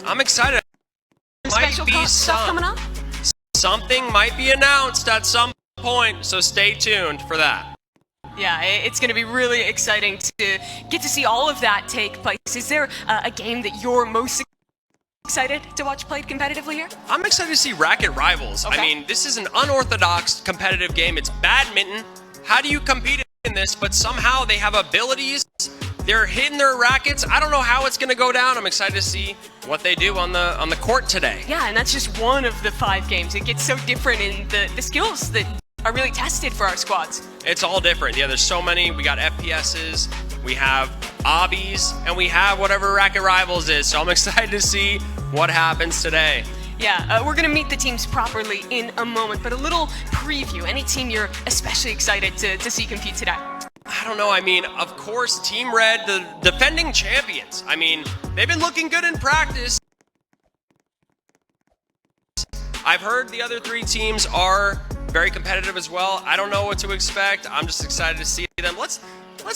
I'm excited. Special stuff coming up? Something might be announced at some point, so stay tuned for that. Yeah, it's going to be really exciting to get to see all of that take place. Is there a game that you're most excited to watch played competitively here? I'm excited to see Racket Rivals. Okay. I mean, this is an unorthodox competitive game. It's badminton. How do you compete in this? But somehow they have abilities. They're hitting their rackets. I don't know how it's going to go down. I'm excited to see what they do on the court today. Yeah, and that's just one of the 5 games. It gets so different in the skills that are really tested for our squads. It's all different. Yeah, there's so many. We got FPSs, we have obbies, and we have whatever Racket Rivals is. So I'm excited to see what happens today. Yeah, we're going to meet the teams properly in a moment, but a little preview. Any team you're especially excited to see compete today? I don't know. I mean, of course, Team Red, the defending champions. I mean, they've been looking good in practice. I've heard the other 3 teams are very competitive as well. I don't know what to expect. I'm just excited to see them. Let's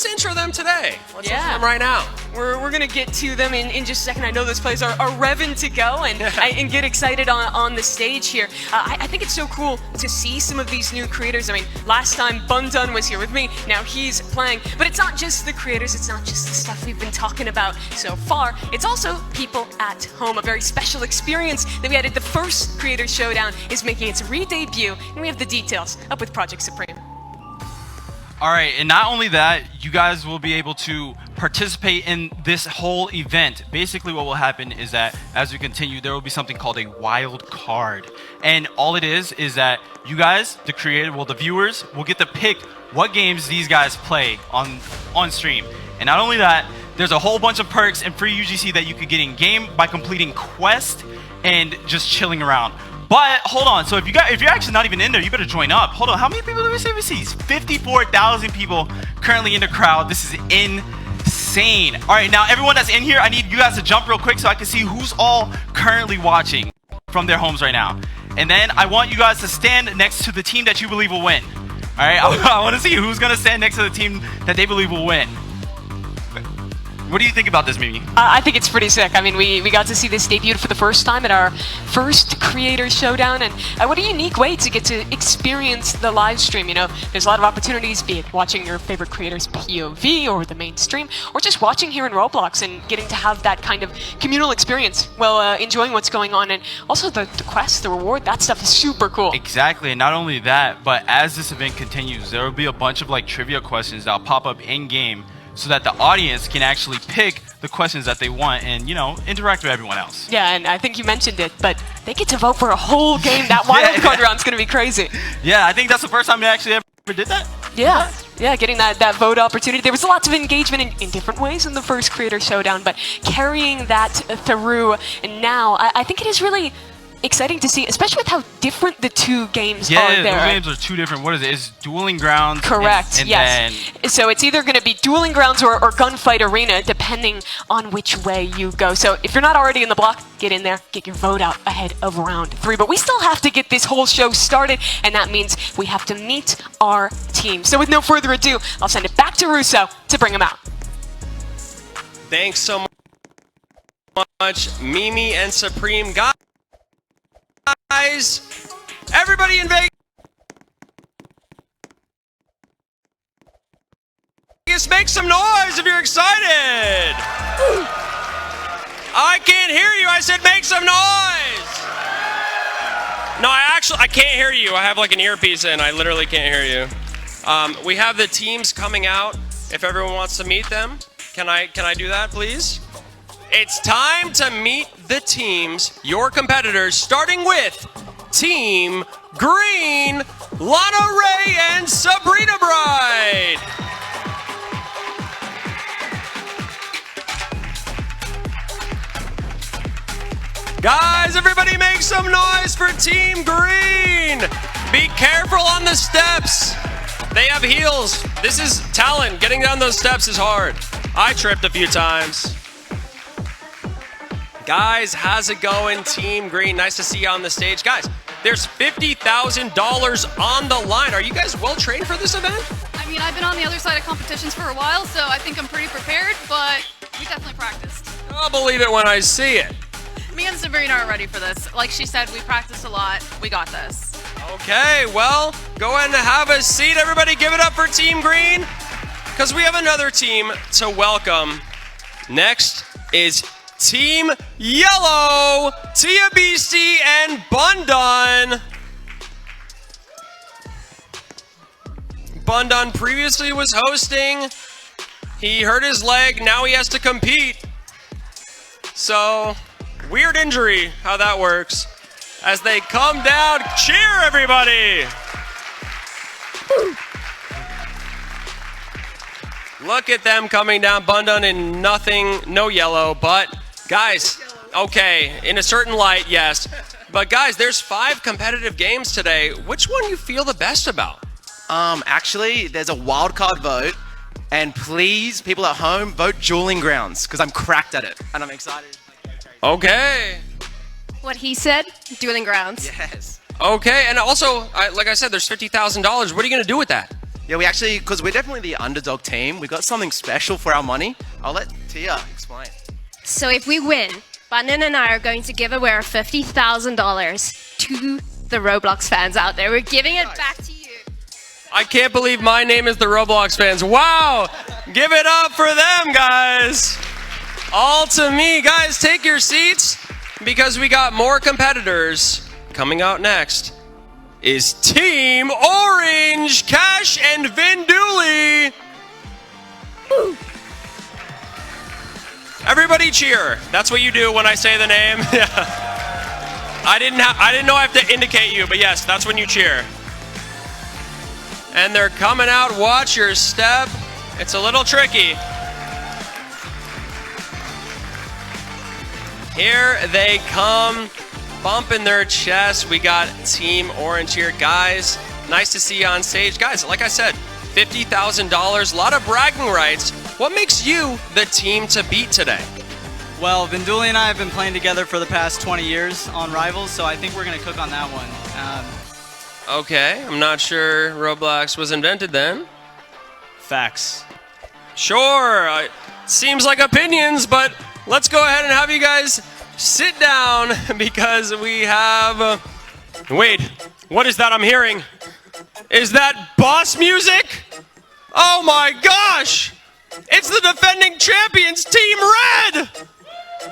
intro them today. Let's intro them right now. We're going to get to them in just a second. I know those players are revving to go and get excited on the stage here. I think it's so cool to see some of these new creators. I mean, last time Bundun was here with me. Now he's playing. But it's not just the creators. It's not just the stuff we've been talking about so far. It's also people at home. A very special experience that we had at the first Creator Showdown is making its re-debut. And we have the details up with Project Supreme. All right, and not only that, you guys will be able to participate in this whole event. Basically what will happen is that as we continue, there will be something called a wild card. And all it is that you guys, the creator, the viewers, will get to pick what games these guys play on stream. And not only that, there's a whole bunch of perks and free UGC that you could get in game by completing quests and just chilling around. But hold on, so if you're actually not even in there, you better join up. Hold on, how many people do we see? 54,000 people currently in the crowd. This is insane. All right, now everyone that's in here, I need you guys to jump real quick so I can see who's all currently watching from their homes right now. And then I want you guys to stand next to the team that you believe will win. All right, I want to see who's gonna stand next to the team that they believe will win. What do you think about this, Mimi? I think it's pretty sick. I mean, we got to see this debuted for the first time at our first Creator Showdown, and what a unique way to get to experience the live stream. You know, there's a lot of opportunities, be it watching your favorite creator's POV or the main stream, or just watching here in Roblox and getting to have that kind of communal experience while enjoying what's going on. And also the quest, the reward, that stuff is super cool. Exactly, and not only that, but as this event continues, there will be a bunch of trivia questions that'll pop up in-game so that the audience can actually pick the questions that they want and, you know, interact with everyone else. Yeah, and I think you mentioned it, but they get to vote for a whole game. That wild card round's going to be crazy. Yeah, I think that's the first time they actually ever did that. Yeah, getting that vote opportunity. There was lots of engagement in different ways in the first Creator Showdown, but carrying that through now, I think it is really exciting to see, especially with how different the 2 games are there. Yeah, the games are 2 different. What is it? It's Dueling Grounds. Correct, and yes. So it's either going to be Dueling Grounds or Gunfight Arena, depending on which way you go. So if you're not already in the block, get in there, get your vote out ahead of round 3. But we still have to get this whole show started, and that means we have to meet our team. So with no further ado, I'll send it back to Russo to bring them out. Thanks so much, Mimi and Supreme. Guys, everybody in Vegas, make some noise if you're excited. I can't hear you. I said make some noise. No, I can't hear you. I have an earpiece in. I literally can't hear you. We have the teams coming out. If everyone wants to meet them, can I do that, please? It's time to meet the teams, your competitors, starting with Team Green, Lana Ray and Sabrina Bride. Guys, everybody make some noise for Team Green. Be careful on the steps. They have heels. This is talent. Getting down those steps is hard. I tripped a few times. Guys, how's it going, Team Green? Nice to see you on the stage. Guys, there's $50,000 on the line. Are you guys well trained for this event? I mean, I've been on the other side of competitions for a while, so I think I'm pretty prepared, but we definitely practiced. I'll believe it when I see it. Me and Sabrina are ready for this. Like she said, we practiced a lot. We got this. Okay, well, go ahead and have a seat. Everybody give it up for Team Green, because we have another team to welcome. Next is Team Yellow, Tia Beastie and Bundun. Bundun previously was hosting. He hurt his leg, now he has to compete. So, weird injury, how that works. As they come down, cheer everybody! Look at them coming down. Bundun in nothing, no yellow, but guys, okay, in a certain light, yes. But guys, there's 5 competitive games today. Which one you feel the best about? Actually, there's a wildcard vote, and please, people at home, vote Dueling Grounds, because I'm cracked at it, and I'm excited. Okay. What he said, Dueling Grounds. Yes. Okay, and also, like I said, there's $50,000. What are you gonna do with that? Yeah, we actually, because we're definitely the underdog team, we got something special for our money. I'll let Tia explain. So if we win, Bundun and I are going to give away our $50,000 to the Roblox fans out there. We're giving it back to you. I can't believe my name is the Roblox fans. Wow! Give it up for them, guys! All to me. Guys, take your seats, because we got more competitors. Coming out next is Team Orange, Cash and Vin Dooley. Everybody cheer. That's what you do when I say the name. I didn't know I have to indicate you, but yes, that's when you cheer. And they're coming out. Watch your step. It's a little tricky. Here they come, bumping their chest. We got Team Orange here. Guys, nice to see you on stage. Guys, like I said, $50,000, a lot of bragging rights. What makes you the team to beat today? Well, Vinduli and I have been playing together for the past 20 years on Rivals, so I think we're going to cook on that one. Okay, I'm not sure Roblox was invented then. Facts. Sure, seems like opinions, but let's go ahead and have you guys sit down, because we have... wait, what is that I'm hearing? Is that boss music? Oh my gosh! It's the defending champions, Team Red!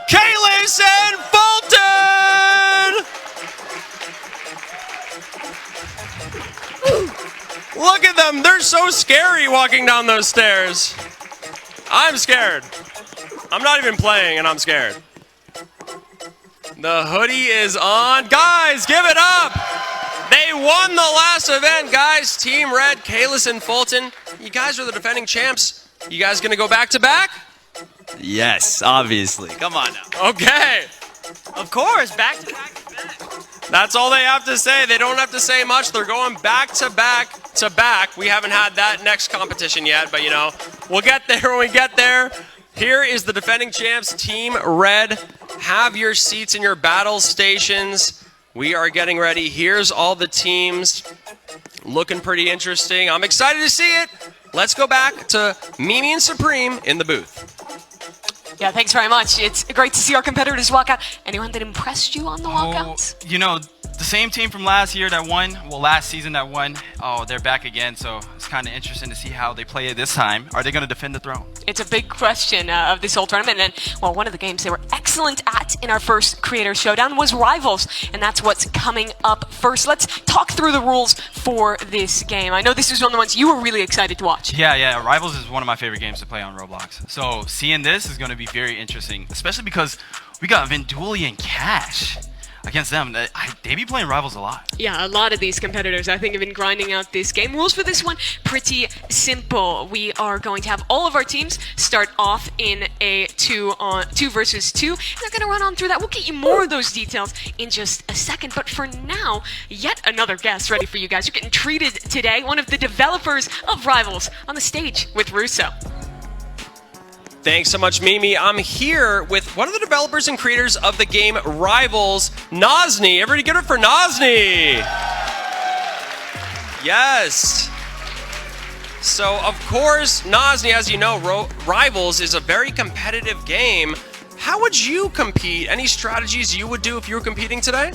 Kalis and Fulton! Look at them, they're so scary walking down those stairs. I'm scared. I'm not even playing and I'm scared. The hoodie is on. Guys, give it up! They won the last event, guys. Team Red, Kalis and Fulton. You guys are the defending champs. You guys gonna go back to back? Yes, obviously. Come on now. Okay. Of course, back to back to back. That's all they have to say. They don't have to say much. They're going back to back to back. We haven't had that next competition yet, but you know, we'll get there when we get there. Here is the defending champs, Team Red. Have your seats in your battle stations. We are getting ready. Here's all the teams. Looking pretty interesting. I'm excited to see it. Let's go back to Mimi and Supreme in the booth. Yeah, thanks very much. It's great to see our competitors walk out. Anyone that impressed you on the walkouts? You know, the same team from last year that won, well, last season that won, oh, they're back again, so it's kind of interesting to see how they play it this time. Are they going to defend the throne? It's a big question of this whole tournament, and well, one of the games they were excellent at in our first Creator Showdown was Rivals, and that's what's coming up first. Let's talk through the rules for this game. I know this was one of the ones you were really excited to watch. Yeah, Rivals is one of my favorite games to play on Roblox. So seeing this is going to be very interesting, especially because we got Vinduli and Cash against them. They be playing Rivals a lot. Yeah, a lot of these competitors, I think, have been grinding out this game. Rules for this one, pretty simple. We are going to have all of our teams start off in a 2 versus 2. And they're going to run on through that. We'll get you more of those details in just a second. But for now, yet another guest ready for you guys. You're getting treated today. One of the developers of Rivals on the stage with Russo. Thanks so much, Mimi. I'm here with one of the developers and creators of the game Rivals, Nozni. Everybody give it for Nozni. Yes. So, of course, Nozni, as you know, Rivals is a very competitive game. How would you compete? Any strategies you would do if you were competing today?